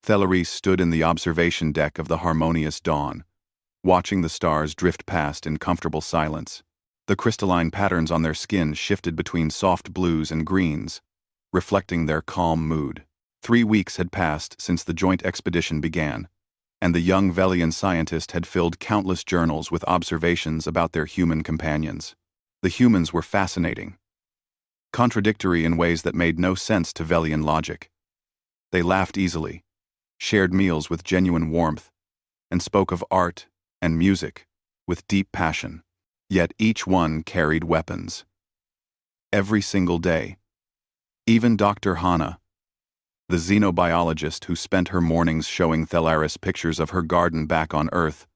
Thelaris stood in the observation deck of the harmonious dawn, watching the stars drift past in comfortable silence. The crystalline patterns on their skin shifted between soft blues and greens, reflecting their calm mood. 3 weeks had passed since the joint expedition began, and the young Velian scientist had filled countless journals with observations about their human companions. The humans were fascinating, contradictory in ways that made no sense to Velian logic. They laughed easily, shared meals with genuine warmth, and spoke of art and music with deep passion. Yet each one carried weapons. Every single day. Even Dr. Hana, the xenobiologist who spent her mornings showing Thelaris pictures of her garden back on Earth,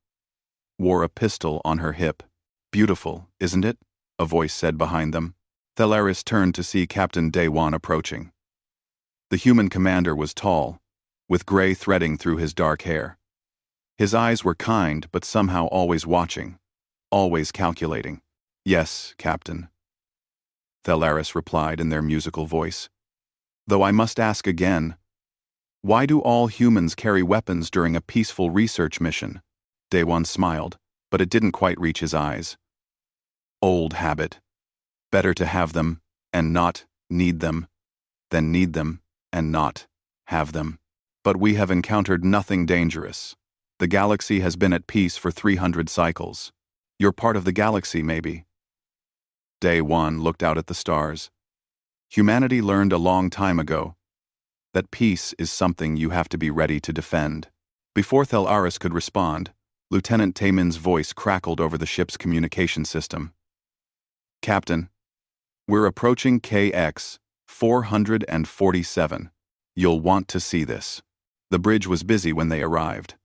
wore a pistol on her hip. "Beautiful, isn't it?" a voice said behind them. Thelaris turned to see Captain Daewon approaching. The human commander was tall, with gray threading through his dark hair. His eyes were kind but somehow always watching, always calculating. "Yes, Captain," Thelaris replied in their musical voice. "Though I must ask again, why do all humans carry weapons during a peaceful research mission?" Daewon smiled, but it didn't quite reach his eyes. "Old habit. Better to have them and not need them than need them and not have them. But we have encountered nothing dangerous. The galaxy has been at peace for 300 cycles. You're part of the galaxy, maybe." Daewon looked out at the stars. Humanity learned a long time ago that peace is something you have to be ready to defend. Before Thelaris could respond, Lieutenant Taemin's voice crackled over the ship's communication system. "Captain, we're approaching KX 447. You'll want to see this." The bridge was busy when they arrived.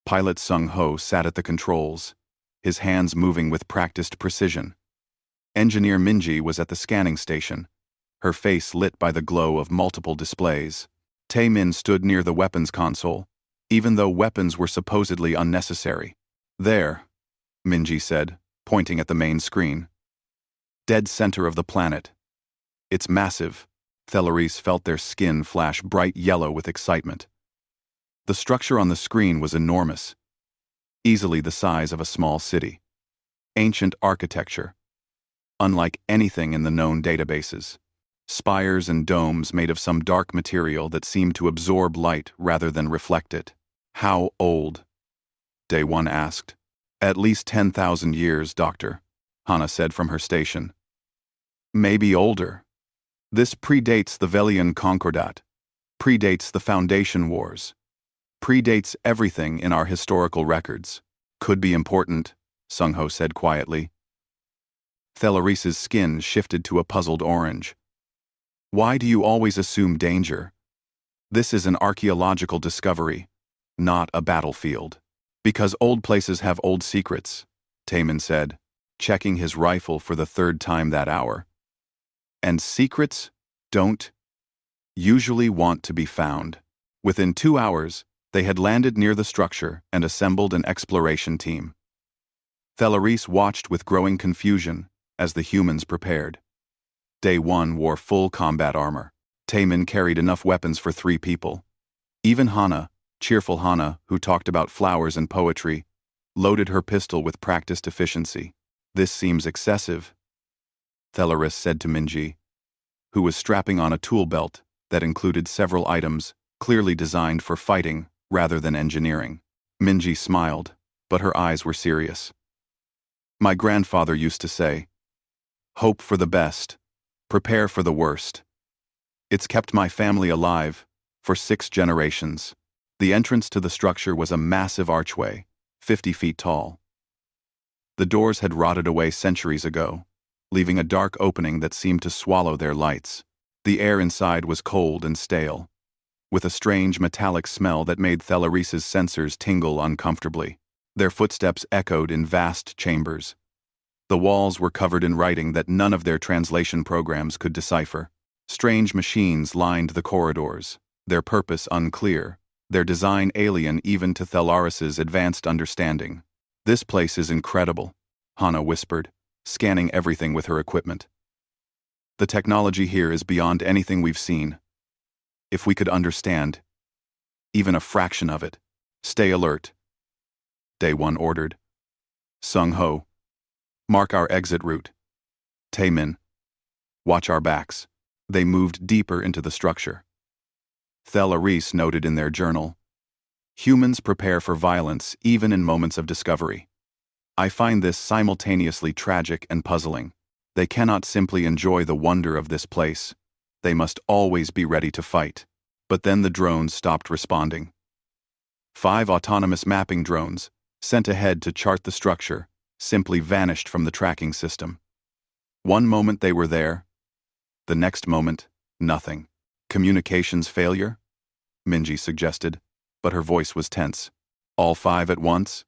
Pilot Sung-ho sat at the controls, his hands moving with practiced precision. Engineer Minji was at the scanning station, her face lit by the glow of multiple displays. Taemin stood near the weapons console, even though weapons were supposedly unnecessary. "There," Minji said, pointing at the main screen. "Dead center of the planet. It's massive." Thelaris felt their skin flash bright yellow with excitement. The structure on the screen was enormous, easily the size of a small city. Ancient architecture, unlike anything in the known databases. Spires and domes made of some dark material that seemed to absorb light rather than reflect it. "How old?" Daewon asked. "At least 10,000 years, Doctor," Hana said from her station. "Maybe older. This predates the Velian Concordat, predates the Foundation Wars, predates everything in our historical records. Could be important," Sung-ho said quietly. Thelaris's skin shifted to a puzzled orange. "Why do you always assume danger? This is an archaeological discovery, not a battlefield." "Because old places have old secrets," Taemin said, checking his rifle for the 3rd time that hour. "And secrets don't usually want to be found." Within 2 hours, they had landed near the structure and assembled an exploration team. Thelaris watched with growing confusion as the humans prepared. Daewon wore full combat armor. Taemin carried enough weapons for 3 people. Even Hana, cheerful Hana, who talked about flowers and poetry, loaded her pistol with practiced efficiency. "This seems excessive," Thelaris said to Minji, who was strapping on a tool belt that included several items clearly designed for fighting rather than engineering. Minji smiled, but her eyes were serious. "My grandfather used to say, 'Hope for the best, prepare for the worst.' It's kept my family alive for 6 generations." The entrance to the structure was a massive archway, 50 feet tall. The doors had rotted away centuries ago, leaving a dark opening that seemed to swallow their lights. The air inside was cold and stale, with a strange metallic smell that made Thelaris's sensors tingle uncomfortably. Their footsteps echoed in vast chambers. The walls were covered in writing that none of their translation programs could decipher. Strange machines lined the corridors, their purpose unclear, their design alien even to Thelaris's advanced understanding. "This place is incredible," Hana whispered, scanning everything with her equipment. "The technology here is beyond anything we've seen. If we could understand, even a fraction of it. Stay alert. Day 1 ordered. Sung-Ho, mark our exit route. Tae-min, watch our backs. They moved deeper into the structure. Thel-Aris noted in their journal, humans prepare for violence even in moments of discovery. I find this simultaneously tragic and puzzling. They cannot simply enjoy the wonder of this place. They must always be ready to fight. But then the drones stopped responding. 5 autonomous mapping drones, sent ahead to chart the structure, simply vanished from the tracking system. One moment they were there, the next moment, nothing. Communications failure? Minji suggested, but her voice was tense. All 5 at once?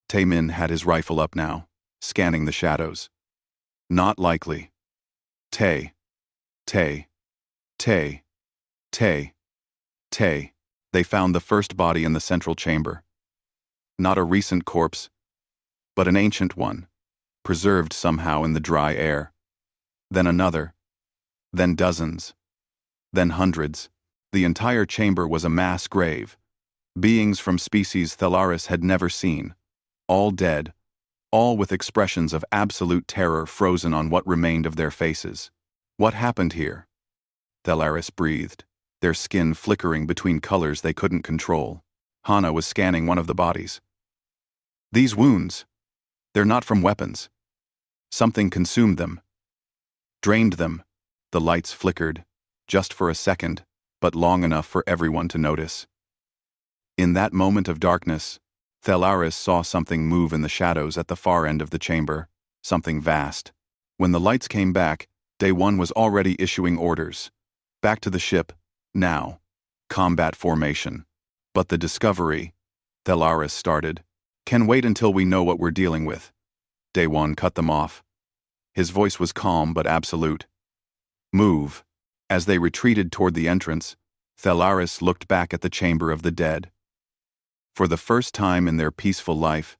Tae-min had his rifle up now, scanning the shadows. Not likely. Tay. Tay. Tay. Tay. Tay. They found the first body in the central chamber. Not a recent corpse, but an ancient one, preserved somehow in the dry air. Then another. Then dozens. Then hundreds. The entire chamber was a mass grave. Beings from species Thel-Aris had never seen. All dead, all with expressions of absolute terror frozen on what remained of their faces. What happened here? Thel-Aris breathed, their skin flickering between colors they couldn't control. Hana was scanning one of the bodies. These wounds, they're not from weapons. Something consumed them. Drained them. The lights flickered, just for a second, but long enough for everyone to notice. In that moment of darkness, Thel-Aris saw something move in the shadows at the far end of the chamber, something vast. When the lights came back, Day 1 was already issuing orders. Back to the ship, now. Combat formation. But the discovery, Thel-Aris started, can wait until we know what we're dealing with. Day 1 cut them off. His voice was calm but absolute. Move. As they retreated toward the entrance, Thel-Aris looked back at the chamber of the dead. For the first time in their peaceful life,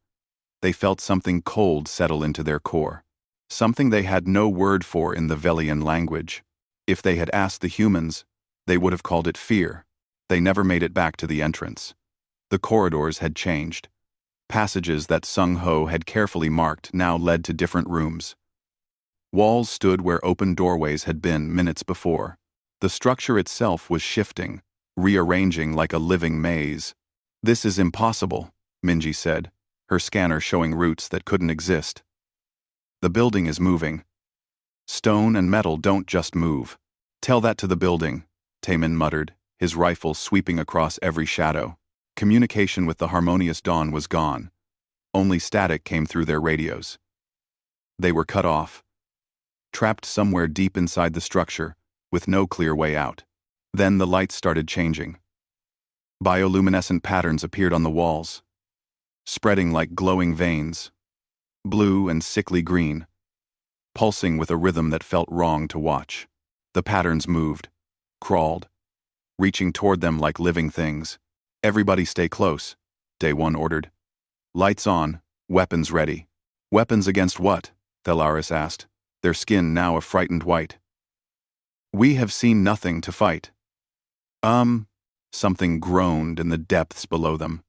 they felt something cold settle into their core. Something they had no word for in the Velian language. If they had asked the humans, they would have called it fear. They never made it back to the entrance. The corridors had changed. Passages that Sung-Ho had carefully marked now led to different rooms. Walls stood where open doorways had been minutes before. The structure itself was shifting, rearranging like a living maze. This is impossible, Minji said, her scanner showing routes that couldn't exist. The building is moving. Stone and metal don't just move. Tell that to the building, Tae-min muttered, his rifle sweeping across every shadow. Communication with the harmonious dawn was gone. Only static came through their radios. They were cut off. Trapped somewhere deep inside the structure, with no clear way out. Then the lights started changing. Bioluminescent patterns appeared on the walls, spreading like glowing veins, blue and sickly green, pulsing with a rhythm that felt wrong to watch. The patterns moved, crawled, reaching toward them like living things. Everybody stay close, Day 1 ordered. Lights on, weapons ready. Weapons against what? Thel-Aris asked, their skin now a frightened white. We have seen nothing to fight. Something groaned in the depths below them.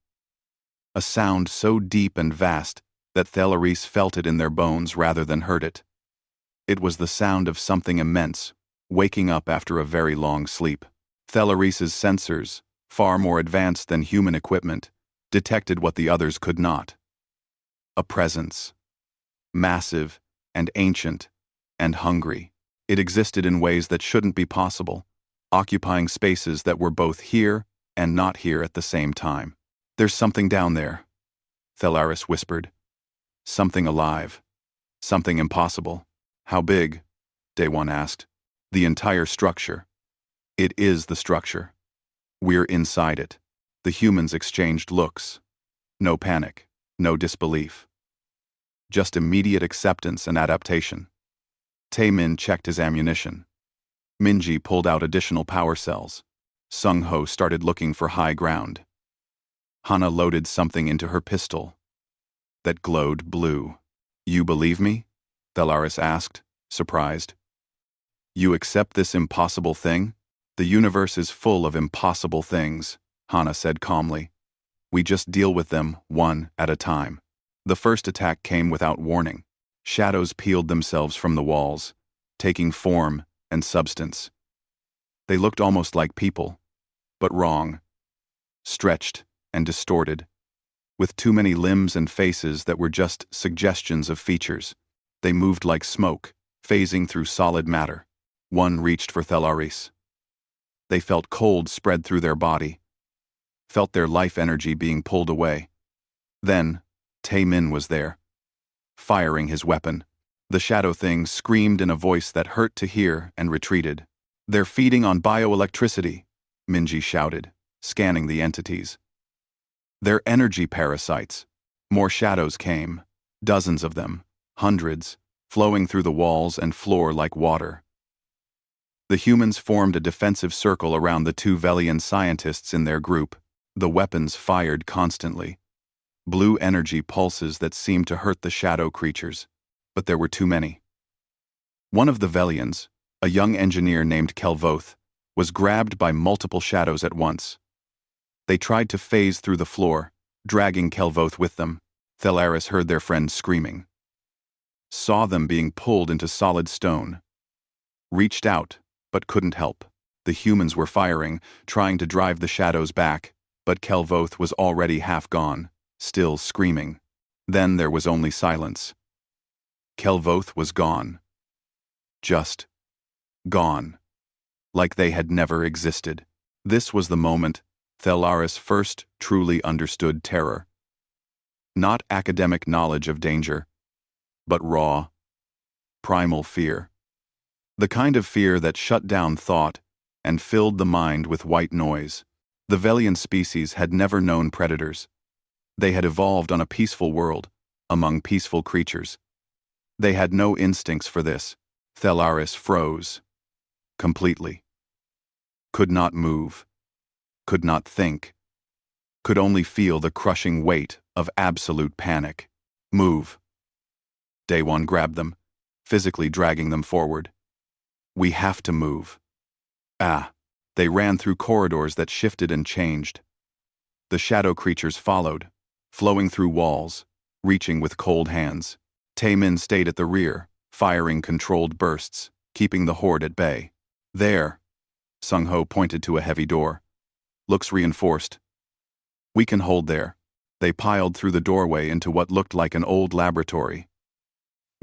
A sound so deep and vast that Thel-Aris felt it in their bones rather than heard it. It was the sound of something immense, waking up after a very long sleep. Thel-Aris's sensors, far more advanced than human equipment, detected what the others could not. A presence. Massive and ancient and hungry. It existed in ways that shouldn't be possible, occupying spaces that were both here and not here at the same time. There's something down there, Thel-Aris whispered. Something alive. Something impossible. How big? Day 1 asked. The entire structure. It is the structure. We're inside it. The humans exchanged looks. No panic, no disbelief. Just immediate acceptance and adaptation. Tae-min checked his ammunition. Minji pulled out additional power cells. Sung-Ho started looking for high ground. Hana loaded something into her pistol that glowed blue. You believe me? Thel-Aris asked, surprised. You accept this impossible thing? The universe is full of impossible things. Hana said calmly. We just deal with them one at a time. The first attack came without warning. Shadows peeled themselves from the walls, taking form and substance. They looked almost like people, but wrong, stretched and distorted, with too many limbs and faces that were just suggestions of features. They moved like smoke, phasing through solid matter. One reached for Thelaris. They felt cold spread through their body, felt their life energy being pulled away. Then, Tae-min was there, firing his weapon. The shadow thing screamed in a voice that hurt to hear and retreated. They're feeding on bioelectricity, Minji shouted, scanning the entities. They're energy parasites. More shadows came, dozens of them, hundreds, flowing through the walls and floor like water. The humans formed a defensive circle around the two Velian scientists in their group. The weapons fired constantly. Blue energy pulses that seemed to hurt the shadow creatures, but there were too many. One of the Velians, a young engineer named Kelvoth, was grabbed by multiple shadows at once. They tried to phase through the floor, dragging Kelvoth with them. Thelaris heard their friend screaming. Saw them being pulled into solid stone. Reached out, but couldn't help. The humans were firing, trying to drive the shadows back, but Kelvoth was already half gone, still screaming. Then there was only silence. Kelvoth was gone. Just gone. Like they had never existed. This was the moment Thelaris first truly understood terror. Not academic knowledge of danger, but raw, primal fear. The kind of fear that shut down thought and filled the mind with white noise. The Velian species had never known predators. They had evolved on a peaceful world, among peaceful creatures. They had no instincts for this. Thelaris froze. Completely. Could not move. Could not think. Could only feel the crushing weight of absolute panic. Move. Daewon grabbed them, physically dragging them forward. We have to move. They ran through corridors that shifted and changed. The shadow creatures followed, flowing through walls, reaching with cold hands. Tae-min stayed at the rear, firing controlled bursts, keeping the horde at bay. There, Sung-ho pointed to a heavy door. Looks reinforced. We can hold there. They piled through the doorway into what looked like an old laboratory.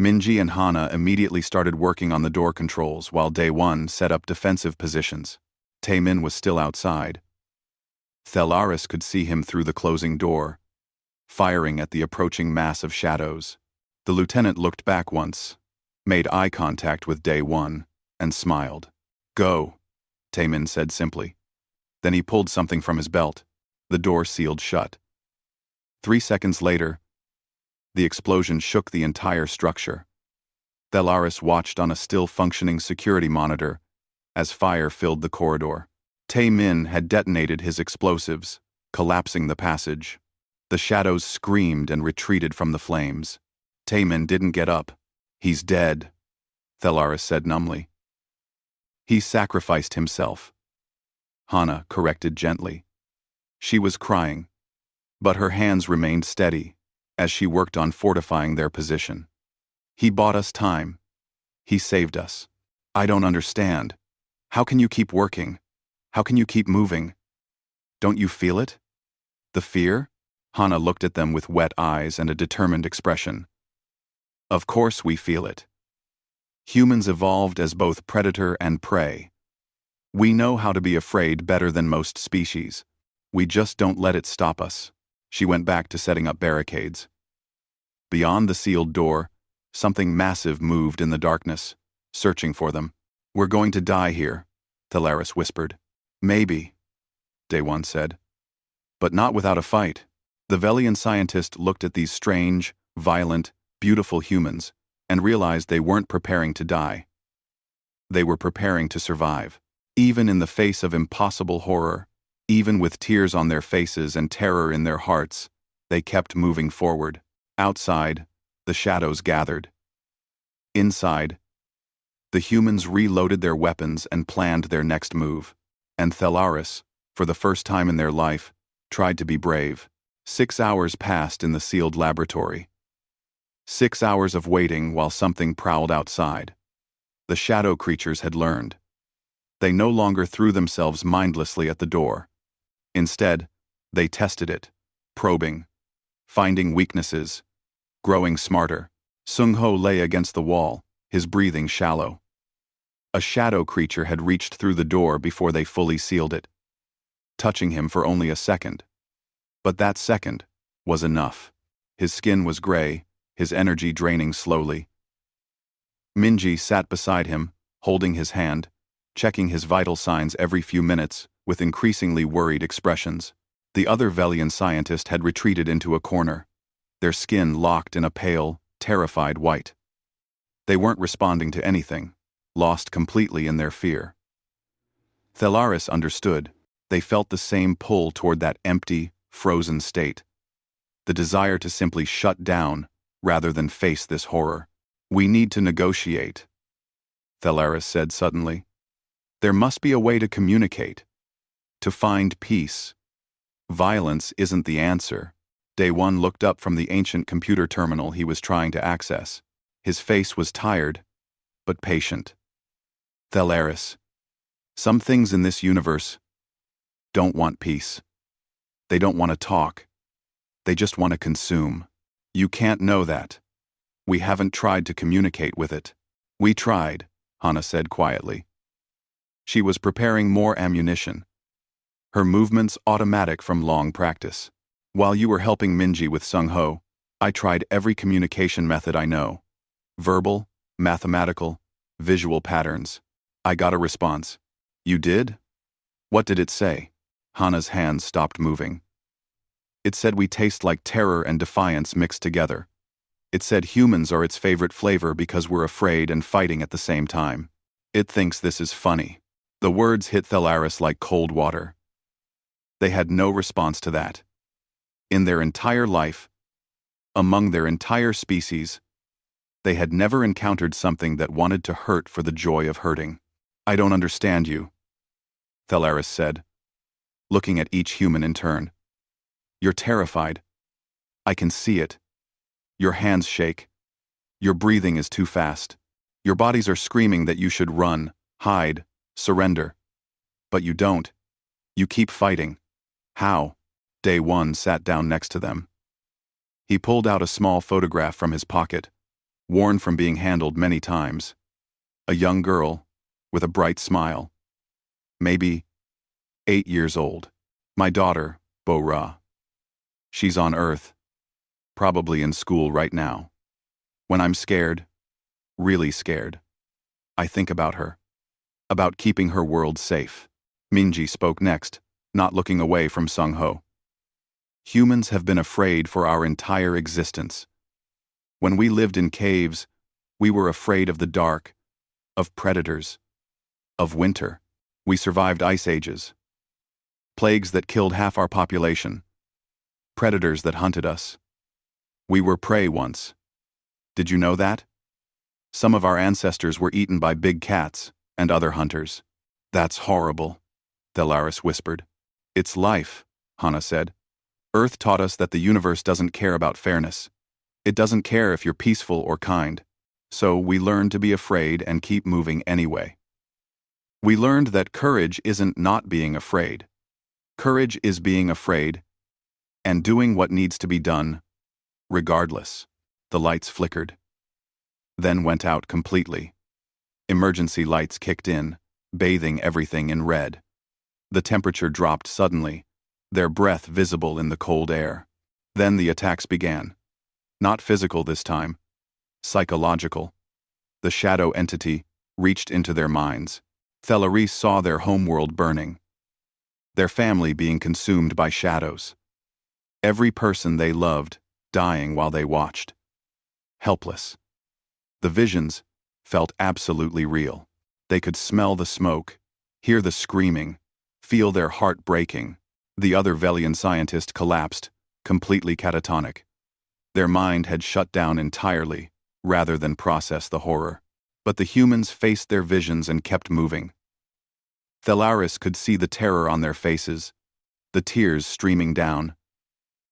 Minji and Hana immediately started working on the door controls while Daewon set up defensive positions. Tae-min was still outside. Thelaris could see him through the closing door, firing at the approaching mass of shadows. The lieutenant looked back once, made eye contact with Daewon, and smiled. Go, Tae-min said simply. Then he pulled something from his belt. The door sealed shut. 3 seconds later, the explosion shook the entire structure. Thelaris watched on a still-functioning security monitor as fire filled the corridor. Tae-min had detonated his explosives, collapsing the passage. The shadows screamed and retreated from the flames. Tae-min didn't get up. He's dead, Thelaris said numbly. He sacrificed himself. Hana corrected gently. She was crying, but her hands remained steady as she worked on fortifying their position. He bought us time. He saved us. I don't understand. How can you keep working? How can you keep moving? Don't you feel it? The fear? Hana looked at them with wet eyes and a determined expression. Of course we feel it. Humans evolved as both predator and prey. We know how to be afraid better than most species. We just don't let it stop us. She went back to setting up barricades. Beyond the sealed door, something massive moved in the darkness, searching for them. We're going to die here, Thelaris whispered. Maybe, Daewon said. But not without a fight. The Velian scientist looked at these strange, violent, beautiful humans and realized they weren't preparing to die. They were preparing to survive. Even in the face of impossible horror, even with tears on their faces and terror in their hearts, they kept moving forward. Outside, the shadows gathered. Inside, the humans reloaded their weapons and planned their next move. And Thelaris, for the first time in their life, tried to be brave. 6 hours passed in the sealed laboratory. 6 hours of waiting while something prowled outside. The shadow creatures had learned. They no longer threw themselves mindlessly at the door. Instead, they tested it, probing, finding weaknesses, growing smarter. Sung-ho lay against the wall, his breathing shallow. A shadow creature had reached through the door before they fully sealed it, touching him for only a second. But that second was enough. His skin was gray, his energy draining slowly. Minji sat beside him, holding his hand, checking his vital signs every few minutes with increasingly worried expressions. The other Velian scientist had retreated into a corner, their skin locked in a pale, terrified white. They weren't responding to anything, lost completely in their fear. Thelaris understood. They felt the same pull toward that empty, frozen state. The desire to simply shut down rather than face this horror. "We need to negotiate," Thelaris said suddenly. "There must be a way to communicate, to find peace. Violence isn't the answer." Day One looked up from the ancient computer terminal he was trying to access. His face was tired, but patient. "Thelaris, some things in this universe don't want peace. They don't want to talk. They just want to consume. You can't know that. We haven't tried to communicate with it." "We tried," Hana said quietly. She was preparing more ammunition, her movements automatic from long practice. "While you were helping Minji with Sung-ho, I tried every communication method I know. Verbal, mathematical, visual patterns. I got a response." "You did? What did it say?" Hana's hands stopped moving. "It said we taste like terror and defiance mixed together. It said humans are its favorite flavor because we're afraid and fighting at the same time. It thinks this is funny." The words hit Thelaris like cold water. They had no response to that. In their entire life, among their entire species, they had never encountered something that wanted to hurt for the joy of hurting. "I don't understand you," Thelaris said, looking at each human in turn. "You're terrified. I can see it. Your hands shake. Your breathing is too fast. Your bodies are screaming that you should run, hide, surrender. But you don't. You keep fighting. How?" Day One sat down next to them. He pulled out a small photograph from his pocket, worn from being handled many times. A young girl, with a bright smile. Maybe 8 years old. "My daughter, Bo-Ra. She's on Earth, probably in school right now. When I'm scared, really scared, I think about her, about keeping her world safe." Minji spoke next, not looking away from Sung-ho. "Humans have been afraid for our entire existence. When we lived in caves, we were afraid of the dark, of predators, of winter. We survived ice ages, plagues that killed half our population, predators that hunted us. We were prey once. Did you know that? Some of our ancestors were eaten by big cats and other hunters." "That's horrible," Thelaris whispered. "It's life," Hana said. "Earth taught us that the universe doesn't care about fairness. It doesn't care if you're peaceful or kind. So we learned to be afraid and keep moving anyway. We learned that courage isn't not being afraid. Courage is being afraid and doing what needs to be done, regardless." The lights flickered, then went out completely. Emergency lights kicked in, bathing everything in red. The temperature dropped suddenly, their breath visible in the cold air. Then the attacks began. Not physical this time, psychological. The shadow entity reached into their minds. Thelaris saw their homeworld burning, their family being consumed by shadows. Every person they loved dying while they watched. Helpless. The visions felt absolutely real. They could smell the smoke, hear the screaming, feel their heart breaking. The other Velian scientist collapsed, completely catatonic. Their mind had shut down entirely, rather than process the horror. But the humans faced their visions and kept moving. Thelaris could see the terror on their faces, the tears streaming down.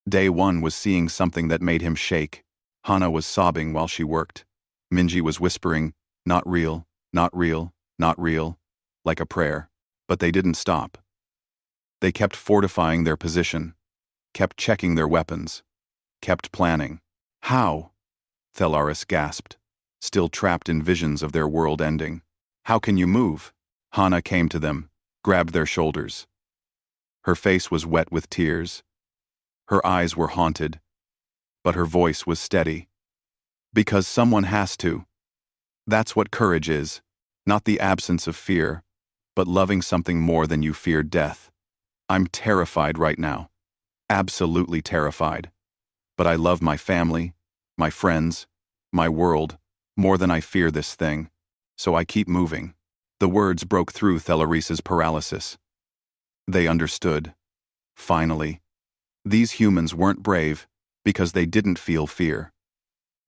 Day One was seeing something that made him shake. Hana was sobbing while she worked. Minji was whispering, "Not real, not real, not real," like a prayer. But they didn't stop. They kept fortifying their position, kept checking their weapons, kept planning. "How?" Thelaris gasped, still trapped in visions of their world ending. "How can you move?" Hana came to them, grabbed their shoulders. Her face was wet with tears. Her eyes were haunted, but her voice was steady. "Because someone has to. That's what courage is, not the absence of fear, but loving something more than you fear death. I'm terrified right now. Absolutely terrified. But I love my family, my friends, my world, more than I fear this thing. So I keep moving." The words broke through Thelaris's paralysis. They understood. Finally. These humans weren't brave because they didn't feel fear.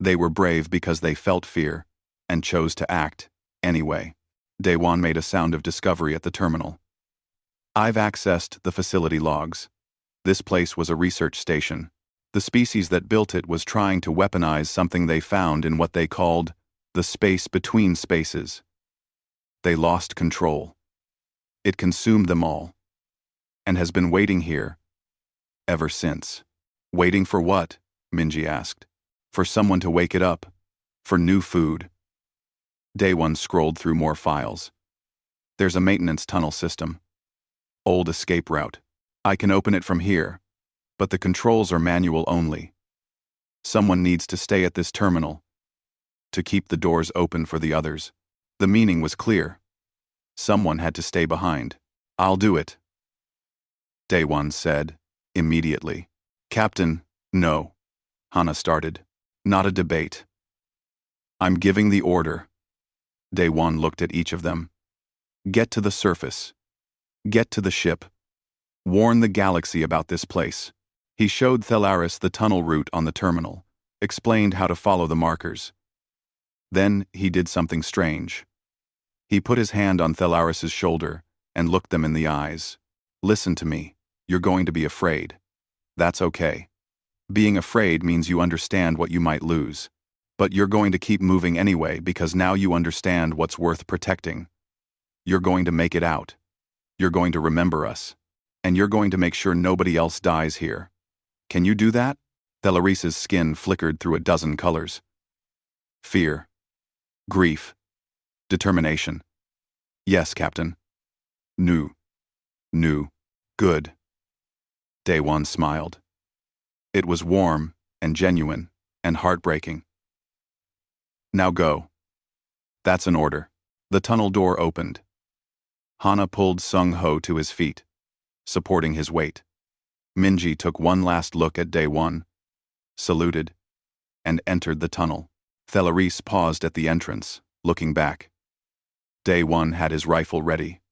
They were brave because they felt fear and chose to act anyway. Daewon made a sound of discovery at the terminal. "I've accessed the facility logs. This place was a research station. The species that built it was trying to weaponize something they found in what they called the space between spaces. They lost control. It consumed them all, and has been waiting here ever since." "Waiting for what?" Minji asked. "For someone to wake it up. For new food." Daewon scrolled through more files. "There's a maintenance tunnel system. Old escape route. I can open it from here, but the controls are manual only. Someone needs to stay at this terminal to keep the doors open for the others." The meaning was clear. Someone had to stay behind. "I'll do it," Daewon said, immediately. "Captain, no," Hana started. "Not a debate. I'm giving the order." Daewon looked at each of them. "Get to the surface. Get to the ship. Warn the galaxy about this place." He showed Thelaris the tunnel route on the terminal, explained how to follow the markers. Then he did something strange. He put his hand on Thelaris's shoulder and looked them in the eyes. "Listen to me. You're going to be afraid. That's okay. Being afraid means you understand what you might lose. But you're going to keep moving anyway because now you understand what's worth protecting. You're going to make it out. You're going to remember us. And you're going to make sure nobody else dies here. Can you do that?" Thelaris's skin flickered through a dozen colors. Fear. Grief. Determination. "Yes, Captain." "New. Good." Daewon smiled. It was warm and genuine and heartbreaking. "Now go." "That's an order." The tunnel door opened. Hana pulled Sung-ho to his feet, supporting his weight. Minji took one last look at Daewon, saluted, and entered the tunnel. Thelaris paused at the entrance, looking back. Daewon had his rifle ready,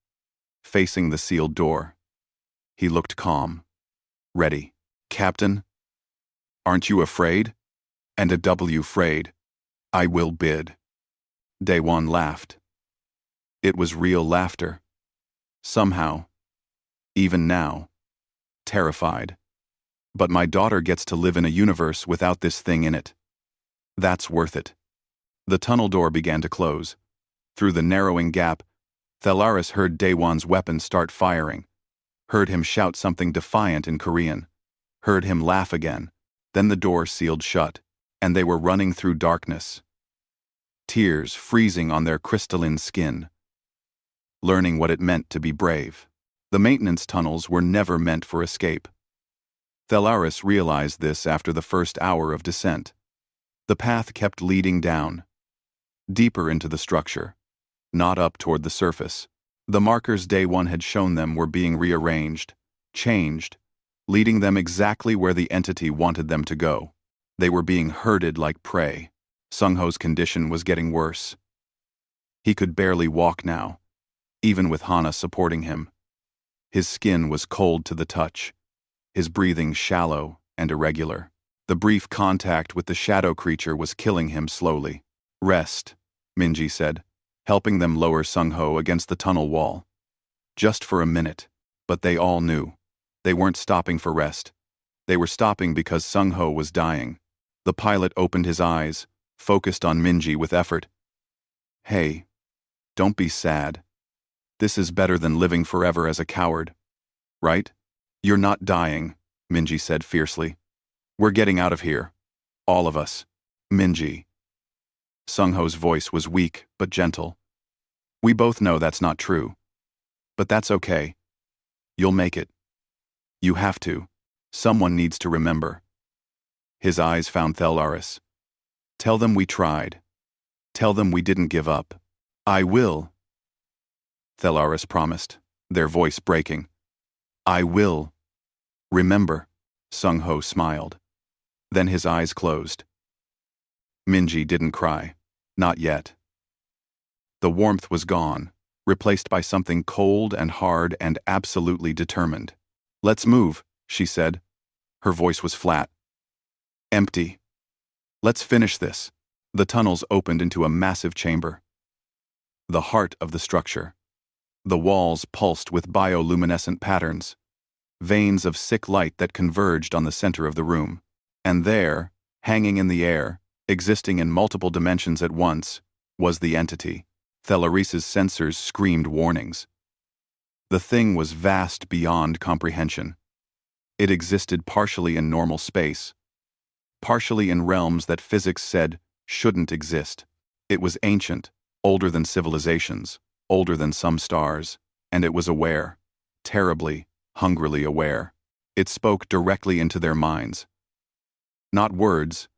facing the sealed door. He looked calm, ready. "Captain, aren't you afraid?" "And a W-fraid. I will bid." Daewon laughed. It was real laughter. Somehow, even now, terrified. "But my daughter gets to live in a universe without this thing in it. That's worth it." The tunnel door began to close. Through the narrowing gap, Thelaris heard Daewon's weapon start firing, heard him shout something defiant in Korean, heard him laugh again. Then the door sealed shut, and they were running through darkness, tears freezing on their crystalline skin, learning what it meant to be brave. The maintenance tunnels were never meant for escape. Thelaris realized this after the first hour of descent. The path kept leading down, deeper into the structure, not up toward the surface. The markers Daewon had shown them were being rearranged, changed, leading them exactly where the entity wanted them to go. They were being herded like prey. Sung-ho's condition was getting worse. He could barely walk now, even with Hana supporting him. His skin was cold to the touch, his breathing shallow and irregular. The brief contact with the shadow creature was killing him slowly. "Rest," Minji said, helping them lower Sung-ho against the tunnel wall. Just for a minute. But they all knew. They weren't stopping for rest. They were stopping because Sung-ho was dying. The pilot opened his eyes, focused on Minji with effort. Hey, don't be sad. This is better than living forever as a coward. Right? You're not dying, Minji said fiercely. We're getting out of here. All of us. Minji. Sung-ho's voice was weak but gentle. We both know that's not true. But that's okay. You'll make it. You have to. Someone needs to remember. His eyes found Thelaris. Tell them we tried. Tell them we didn't give up. I will. Thelaris promised, their voice breaking. I will. Remember, Sung-ho smiled. Then his eyes closed. Minji didn't cry. Not yet. The warmth was gone, replaced by something cold and hard and absolutely determined. Let's move, she said. Her voice was flat. Empty. Let's finish this. The tunnels opened into a massive chamber. The heart of the structure. The walls pulsed with bioluminescent patterns. Veins of sick light that converged on the center of the room. And there, hanging in the air, existing in multiple dimensions at once, was the entity. Thelaris's sensors screamed warnings. The thing was vast beyond comprehension. It existed partially in normal space, partially in realms that physics said shouldn't exist. It was ancient, older than civilizations, older than some stars, and it was aware, terribly, hungrily aware. It spoke directly into their minds. Not words,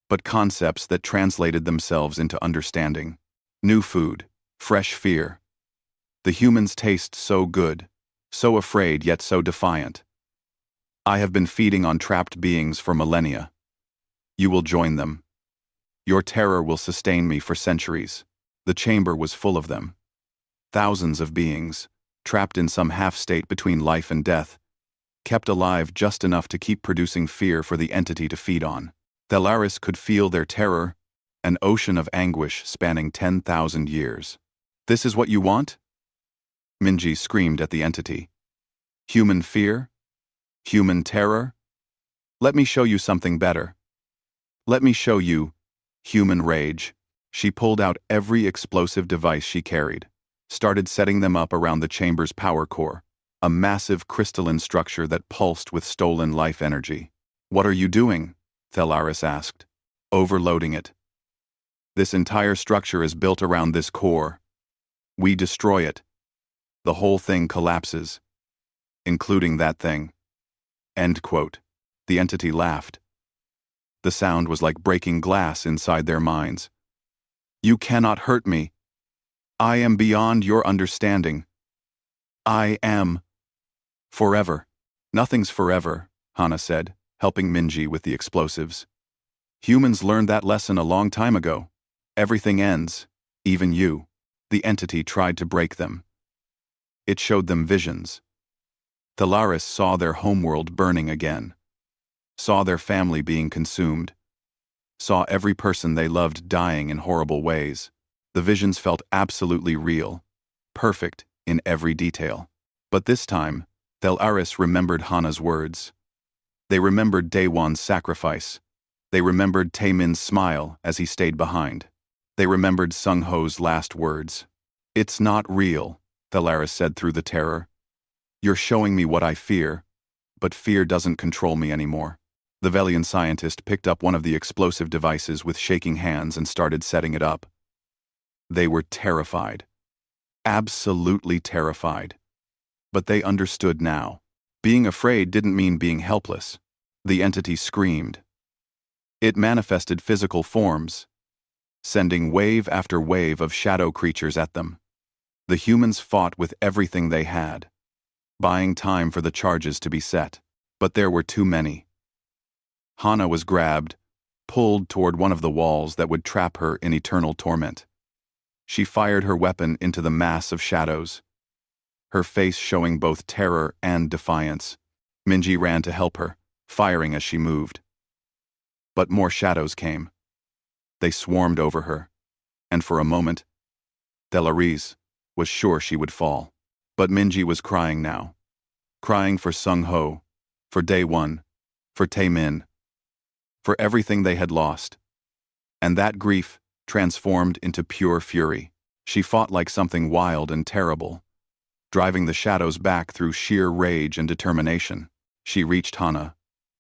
but concepts that translated themselves into understanding. New food, fresh fear. The humans taste so good, so afraid yet so defiant. I have been feeding on trapped beings for millennia. You will join them. Your terror will sustain me for centuries. The chamber was full of them. Thousands of beings, trapped in some half-state between life and death, kept alive just enough to keep producing fear for the entity to feed on. Thelaris could feel their terror, an ocean of anguish spanning 10,000 years. This is what you want? Minji screamed at the entity. Human fear? Human terror? Let me show you something better. Let me show you human rage. She pulled out every explosive device she carried, started setting them up around the chamber's power core, a massive crystalline structure that pulsed with stolen life energy. What are you doing? Thelaris asked. Overloading it. This entire structure is built around this core. We destroy it. The whole thing collapses. Including that thing. End quote. The entity laughed. The sound was like breaking glass inside their minds. You cannot hurt me. I am beyond your understanding. I am. Forever. Nothing's forever, Hana said, helping Minji with the explosives. Humans learned that lesson a long time ago. Everything ends, even you. The entity tried to break them. It showed them visions. Thelaris saw their homeworld burning again. Saw their family being consumed. Saw every person they loved dying in horrible ways. The visions felt absolutely real, perfect in every detail. But this time, Thelaris remembered Hana's words. They remembered Daewon's sacrifice. They remembered Taemin's smile as he stayed behind. They remembered Sung-ho's last words. It's not real, Thelaris said through the terror. You're showing me what I fear, but fear doesn't control me anymore. The Velian scientist picked up one of the explosive devices with shaking hands and started setting it up. They were terrified. Absolutely terrified. But they understood now. Being afraid didn't mean being helpless. The entity screamed. It manifested physical forms, sending wave after wave of shadow creatures at them. The humans fought with everything they had, buying time for the charges to be set. But there were too many. Hana was grabbed, pulled toward one of the walls that would trap her in eternal torment. She fired her weapon into the mass of shadows, her face showing both terror and defiance. Minji ran to help her, firing as she moved. But more shadows came. They swarmed over her, and for a moment, Thelaris was sure she would fall. But Minji was crying now. Crying for Sung Ho, for Day One, for Tae Min, for everything they had lost. And that grief transformed into pure fury. She fought like something wild and terrible, driving the shadows back through sheer rage and determination. She reached Hana,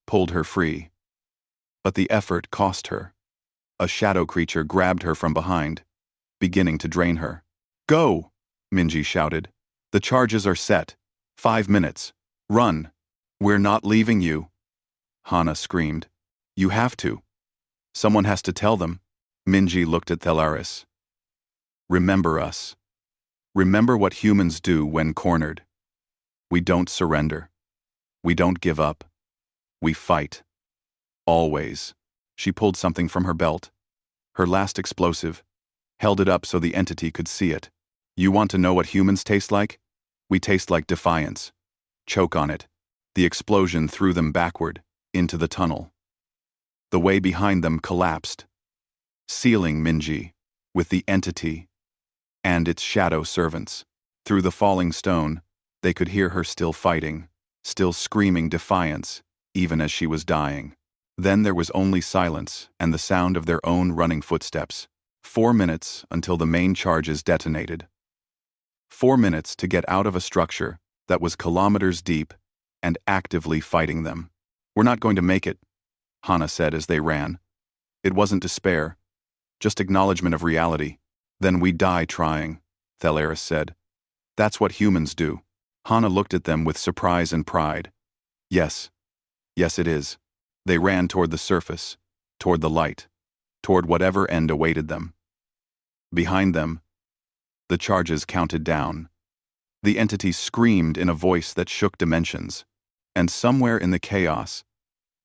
pulled her free. But the effort cost her. A shadow creature grabbed her from behind, beginning to drain her. "Go!" Minji shouted. "The charges are set. 5 minutes. Run. We're not leaving you." Hana screamed. "You have to. Someone has to tell them." Minji looked at Thelaris. "Remember us. Remember what humans do when cornered. We don't surrender. We don't give up. We fight. Always." She pulled something from her belt, her last explosive, held it up so the entity could see it. "You want to know what humans taste like? We taste like defiance. Choke on it." The explosion threw them backward, into the tunnel. The way behind them collapsed, sealing Minji with the entity and its shadow servants. Through the falling stone, they could hear her still fighting, still screaming defiance, even as she was dying. Then there was only silence and the sound of their own running footsteps. 4 minutes until the main charges detonated. 4 minutes to get out of a structure that was kilometers deep and actively fighting them. "We're not going to make it," Hana said as they ran. It wasn't despair, just acknowledgement of reality. "Then we die trying," Thelaris said. "That's what humans do." Hana looked at them with surprise and pride. Yes it is." They ran toward the surface, toward the light, toward whatever end awaited them. Behind them, the charges counted down. The entity screamed in a voice that shook dimensions, and somewhere in the chaos,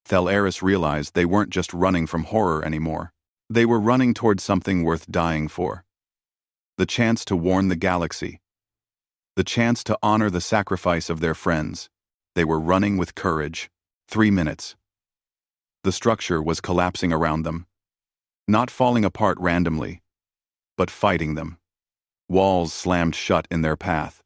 Thelaris realized they weren't just running from horror anymore. They were running toward something worth dying for. The chance to warn the galaxy. The chance to honor the sacrifice of their friends. They were running with courage. 3 minutes. The structure was collapsing around them. Not falling apart randomly, but fighting them. Walls slammed shut in their path.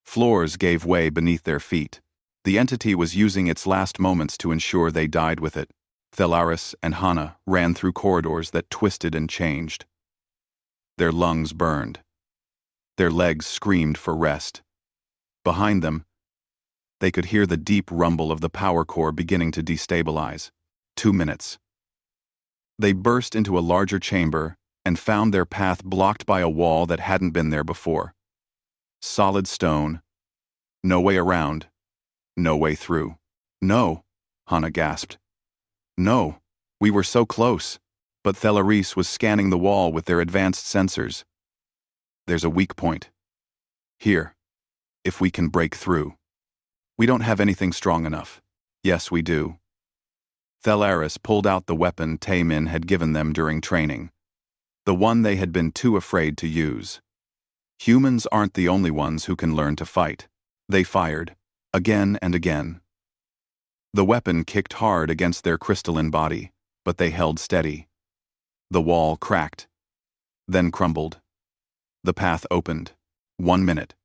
Floors gave way beneath their feet. The entity was using its last moments to ensure they died with it. Thelaris and Hana ran through corridors that twisted and changed. Their lungs burned. Their legs screamed for rest. Behind them, they could hear the deep rumble of the power core beginning to destabilize. 2 minutes. They burst into a larger chamber and found their path blocked by a wall that hadn't been there before. Solid stone. No way around. No way through. "No," Hana gasped. "No, we were so close." But Thelaris was scanning the wall with their advanced sensors. "There's a weak point. Here. If we can break through." "We don't have anything strong enough." "Yes, we do." Thelaris pulled out the weapon Tae Min had given them during training. The one they had been too afraid to use. Humans aren't the only ones who can learn to fight. They fired, again and again. The weapon kicked hard against their crystalline body, but they held steady. The wall cracked, then crumbled. The path opened. 1 minute.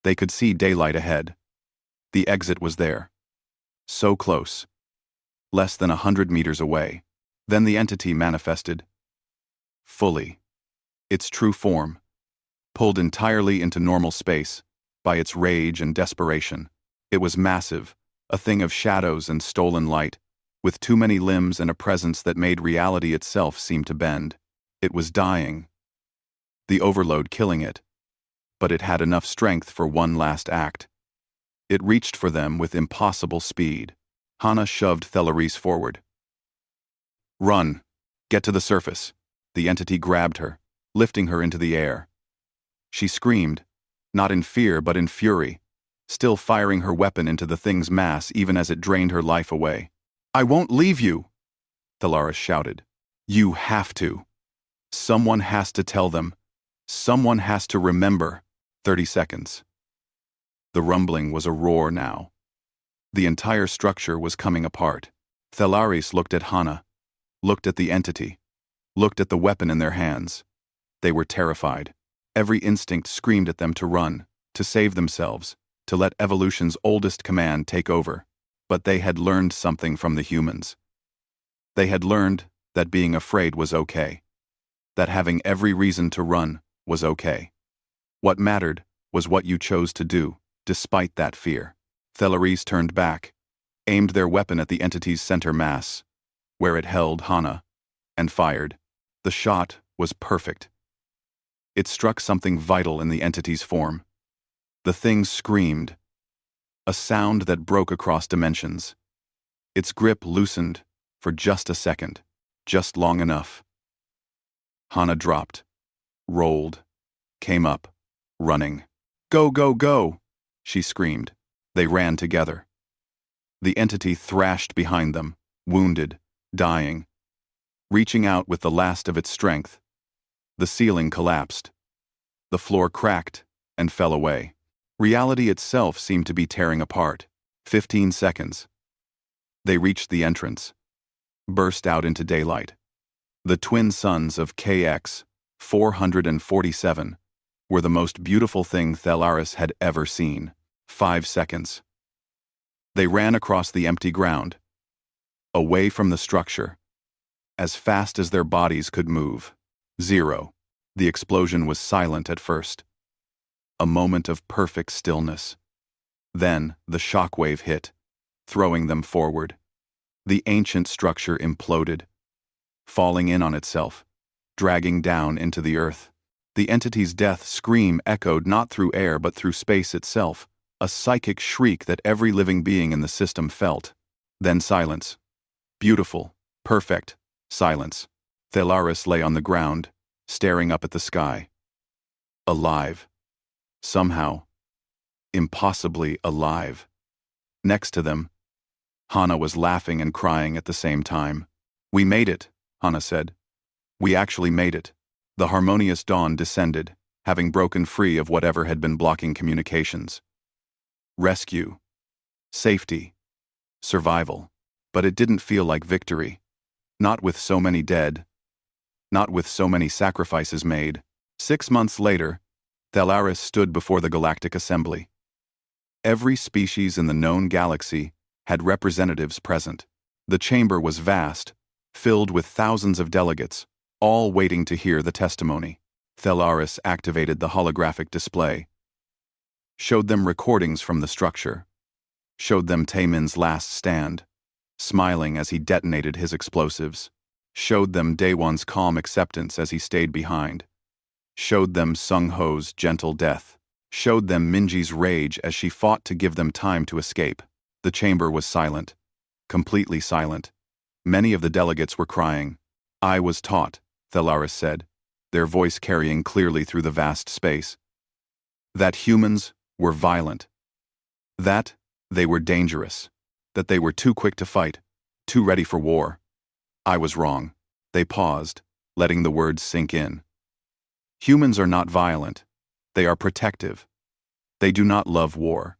They could see daylight ahead. The exit was there. So close. Less than 100 meters away. Then the entity manifested. Fully. Its true form. Pulled entirely into normal space by its rage and desperation. It was massive, a thing of shadows and stolen light, with too many limbs and a presence that made reality itself seem to bend. It was dying. The overload killing it. But it had enough strength for one last act. It reached for them with impossible speed. Hana shoved Thelaris forward. "Run. Get to the surface." The entity grabbed her, lifting her into the air. She screamed, not in fear but in fury, still firing her weapon into the thing's mass even as it drained her life away. "I won't leave you," Thelaris shouted. "You have to. Someone has to tell them. Someone has to remember." 30 seconds. The rumbling was a roar now. The entire structure was coming apart. Thelaris looked at Hana, looked at the entity, looked at the weapon in their hands. They were terrified. Every instinct screamed at them to run, to save themselves, to let evolution's oldest command take over. But they had learned something from the humans. They had learned that being afraid was okay, that having every reason to run was okay. What mattered was what you chose to do, despite that fear. Thelaris turned back, aimed their weapon at the entity's center mass, where it held Hana, and fired. The shot was perfect. It struck something vital in the entity's form. The thing screamed, a sound that broke across dimensions. Its grip loosened for just a second, just long enough. Hana dropped, rolled, came up, running. "Go, go, go!" she screamed. They ran together. The entity thrashed behind them, wounded, dying. Reaching out with the last of its strength, the ceiling collapsed. The floor cracked and fell away. Reality itself seemed to be tearing apart. 15 seconds. They reached the entrance, burst out into daylight. The twin suns of KX 447 were the most beautiful thing Thelaris had ever seen. 5 seconds. They ran across the empty ground, away from the structure, as fast as their bodies could move. 0. The explosion was silent at first. A moment of perfect stillness. Then the shockwave hit, throwing them forward. The ancient structure imploded, falling in on itself, dragging down into the earth. The entity's death scream echoed not through air but through space itself, a psychic shriek that every living being in the system felt. Then silence. Beautiful, perfect silence. Thelaris lay on the ground, staring up at the sky. Alive. Somehow. Impossibly alive. Next to them, Hana was laughing and crying at the same time. "We made it," Hana said. "We actually made it." The harmonious dawn descended, having broken free of whatever had been blocking communications. Rescue. Safety. Survival. But it didn't feel like victory. Not with so many dead. Not with so many sacrifices made. 6 months later, Thelaris stood before the Galactic Assembly. Every species in the known galaxy had representatives present. The chamber was vast, filled with thousands of delegates, all waiting to hear the testimony. Thelaris activated the holographic display, showed them recordings from the structure, showed them Taemin's last stand, smiling as he detonated his explosives, showed them Daewon's calm acceptance as he stayed behind, showed them Sung-Ho's gentle death, showed them Minji's rage as she fought to give them time to escape. The chamber was silent, completely silent. Many of the delegates were crying. "I was taught," Thelaris said, their voice carrying clearly through the vast space, "that humans were violent, that they were dangerous, that they were too quick to fight, too ready for war. I was wrong." They paused, letting the words sink in. Humans are not violent. They are protective. They do not love war.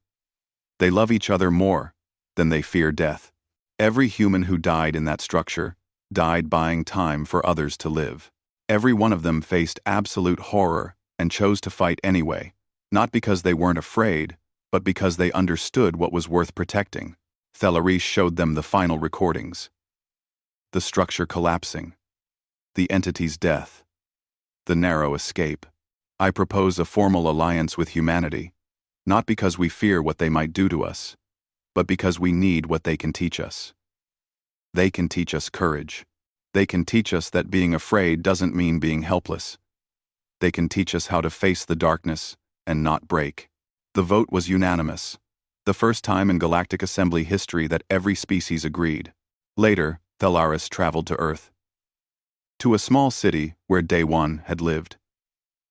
They love each other more than they fear death. Every human who died in that structure died buying time for others to live. Every one of them faced absolute horror and chose to fight anyway, not because they weren't afraid, but because they understood what was worth protecting. Thelaris showed them the final recordings. The structure collapsing. The entity's death. The narrow escape. "I propose a formal alliance with humanity, not because we fear what they might do to us, but because we need what they can teach us. They can teach us courage. They can teach us that being afraid doesn't mean being helpless. They can teach us how to face the darkness and not break." The vote was unanimous, the first time in Galactic Assembly history that every species agreed. Later, Thelaris traveled to Earth, to a small city where Daewon had lived.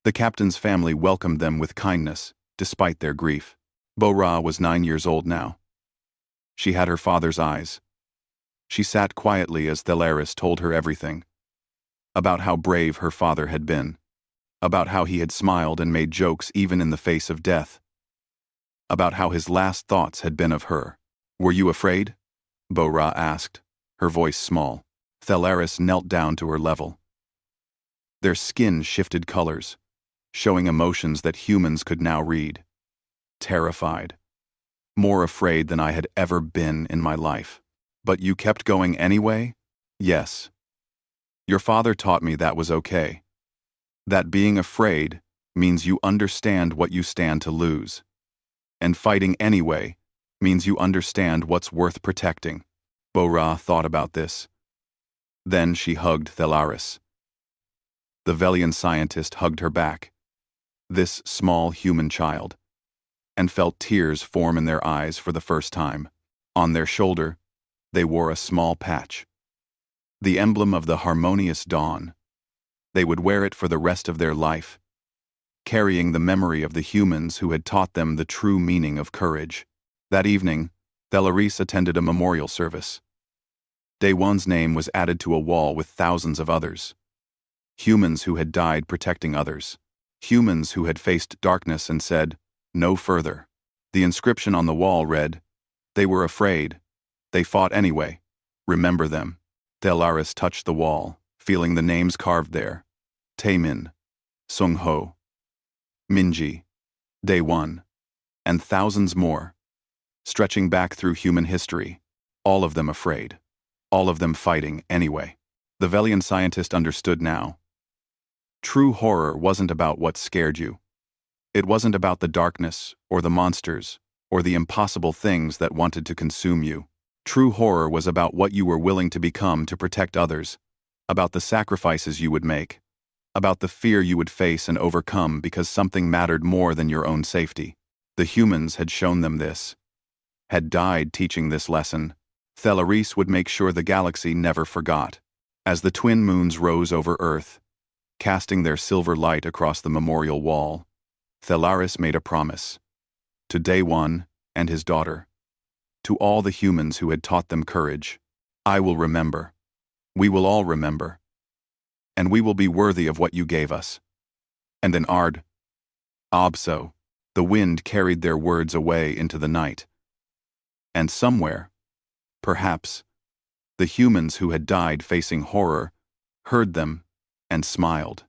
The captain's family welcomed them with kindness, despite their grief. Bo-Ra was 9 years old now. She had her father's eyes. She sat quietly as Thelaris told her everything. About how brave her father had been. About how he had smiled and made jokes even in the face of death. About how his last thoughts had been of her. "Were you afraid?" Bo-Ra asked, her voice small. Thelaris knelt down to her level. Their skin shifted colors, showing emotions that humans could now read. terrified, more afraid than I had ever been in my life. But you kept going anyway? Yes. Your father taught me that was okay. That being afraid means you understand what you stand to lose. And fighting anyway means you understand what's worth protecting. Bora thought about this. Then she hugged Thelaris. The Velian scientist hugged her back, this small human child, and felt tears form in their eyes for the first time. On their shoulder, they wore a small patch, the emblem of the harmonious dawn. They would wear it for the rest of their life, carrying the memory of the humans who had taught them the true meaning of courage. That evening, Thelaris attended a memorial service. Day One's name was added to a wall with thousands of others. Humans who had died protecting others. Humans who had faced darkness and said, "No further." The inscription on the wall read, "They were afraid. They fought anyway. Remember them." Thelaris touched the wall, feeling the names carved there. Taemin, Sung-ho, Minji, Day One, and thousands more, stretching back through human history, all of them afraid, all of them fighting anyway. The Velian scientist understood now. True horror wasn't about what scared you. It wasn't about the darkness, or the monsters, or the impossible things that wanted to consume you. True horror was about what you were willing to become to protect others, about the sacrifices you would make, about the fear you would face and overcome because something mattered more than your own safety. The humans had shown them this, had died teaching this lesson. Thelaris would make sure the galaxy never forgot. As the twin moons rose over Earth, casting their silver light across the memorial wall, Thelaris made a promise. To Day One and his daughter, to all the humans who had taught them courage, I will remember. We will all remember. And we will be worthy of what you gave us. And then Abso, the wind carried their words away into the night. And somewhere, perhaps, the humans who had died facing horror heard them and smiled.